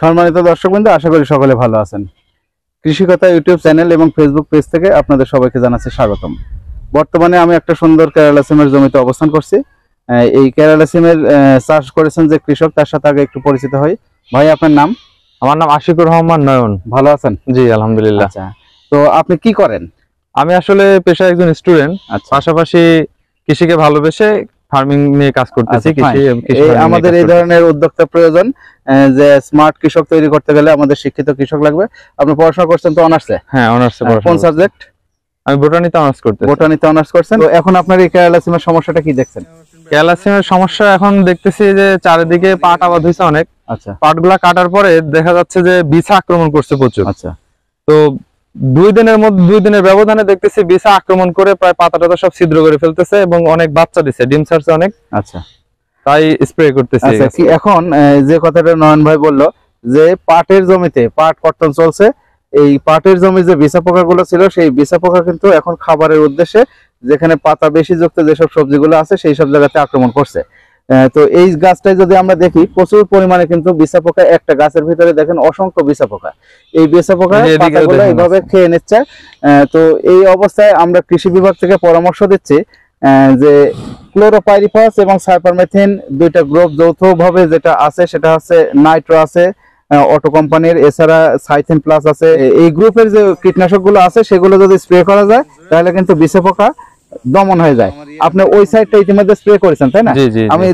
সম্মানিত দর্শকবৃন্দ, আশা করি সকলে ভালো আছেন। কৃষিকথা ইউটিউব চ্যানেল এবং ফেসবুক পেজ থেকে আপনাদের সবাইকে জানাচ্ছি স্বাগতম। বর্তমানে আমি একটা সুন্দর কেরালা সিমের জমিতে অবস্থান করছি। এই কেরালা সিমের চাষ করেছেন যে কৃষক, তার সাথে আগে একটু পরিচিত হই। ভাই, আপনার নাম? আমার নাম আশিকুর রহমান নয়ন। ভালো আছেন? জি আলহামদুলিল্লাহ। আচ্ছা, তো আপনি কি করেন? আমি আসলে পেশায় একজন স্টুডেন্ট, পাশাপাশি কৃষিকে ভালোবেসে ফার্মিং নিয়ে কাজ করতেছি। আমাদের এই ধরনের উদ্যোক্তা প্রয়োজন, যে স্মার্ট কৃষক তৈরি করতে গেলে আমাদের শিক্ষিত কৃষক লাগবে। আপনি পড়াশোনা করছেন তো অনার্সে? হ্যাঁ, অনার্সে। কোন সাবজেক্ট? আমি বোটানিতে অনার্স করতেছি। বোটানিতে অনার্স করছেন। তো এখন আপনার এই কেরালা সিমের সমস্যাটা কি দেখছেন? কেরালা সিমের সমস্যা এখন দেখতেছি যে চারিদিকে পাট আবাদ হয়েছে অনেক। আচ্ছা, পাটগুলা কাটার পরে দেখা যাচ্ছে যে বিছা আক্রমণ করছে প্রচুর। আচ্ছা, তো 2 দিনের ব্যবধানে দেখতেছি বিছা আক্রমণ করে প্রায় পাতাটা সব ছিদ্র করে ফেলতেছে এবং অনেক বাচ্চা দিচ্ছে, ডিম ছাড়ছে অনেক। আচ্ছা, তাই স্প্রে করতেছি। এখন যে কথাটা নয়ন ভাই বললো যে পাটের জমিতে পাট কর্তন চলছে, এই পাটের জমি যে বিছা পোকাগুলো ছিল, সেই বিছা পোকা কিন্তু এখন খাবারের উদ্দেশ্যে যেখানে পাতা বেশি যুক্ত যেসব সবজিগুলো আছে সেই সব জায়গাতে আক্রমণ করছে। তো এই গাছটাই যদি আমরা দেখি, প্রচুর পরিমাণে কিন্তু বিছা পোকা, একটা গাছের ভিতরে দেখেন অসংখ্য বিছা পোকা, এই বিছা পোকা পাতাগুলো এইভাবে খেয়ে নিচ্ছে। তো এই অবস্থায় আমরা কৃষি বিভাগ থেকে পরামর্শ দিচ্ছি যে ক্লোরোপাইরিফাস এবং সাইপারমেথিন দুইটা গ্রুপ যৌথভাবে যেটা আছে সেটা হচ্ছে নাইট্রো আছে অটো কোম্পানির, এছাড়া সাইথিন প্লাস আছে। এই গ্রুপের যে কীটনাশকগুলো আছে সেগুলো যদি স্প্রে করা যায় তাহলে কিন্তু বিছা পোকা দমন হয়ে যায়। আপনি ওই সাইডটা ইতিমধ্যে স্প্রে করেছেন তাই না? আমি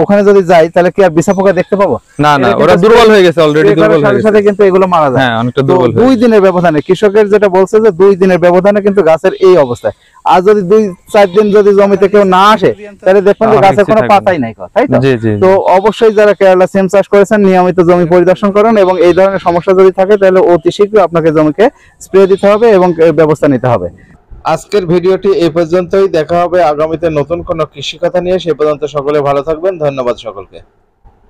ওখানে যদি যাই তাহলে কি আর বিছা পোকা দেখতে পাবো? না, ওরা দুর্বল হয়ে গেছে অলরেডি, দুর্বল হয়ে গেছে, কিন্তু এগুলো মারা যায়। হ্যাঁ, অনেকটা দুর্বল হয়ে 2 দিনের ব্যবধানে, কৃষকের যেটা বলছে যে 2 দিনের ব্যবধানে কিন্তু গাছের এই অবস্থায়। আর যদি 2-4 দিন যদি জমিতে কেউ না আসে তাহলে দেখবেন যে গাছের কোনো পাতাই নাই, তাই তো? তো অবশ্যই যারা কেরালা সিম চাষ করেছেন নিয়মিত জমি পরিদর্শন করুন এবং এই ধরনের সমস্যা যদি থাকে তাহলে অতি শীঘ্র আপনাকে জমিকে স্প্রে দিতে হবে এবং ব্যবস্থা নিতে হবে। আজকের ভিডিওটি এই পর্যন্তই। দেখা হবে আগামীতে নতুন কোনো কৃষি কথা নিয়ে। সে পর্যন্ত সকলে ভালো থাকবেন। ধন্যবাদ সকলকে।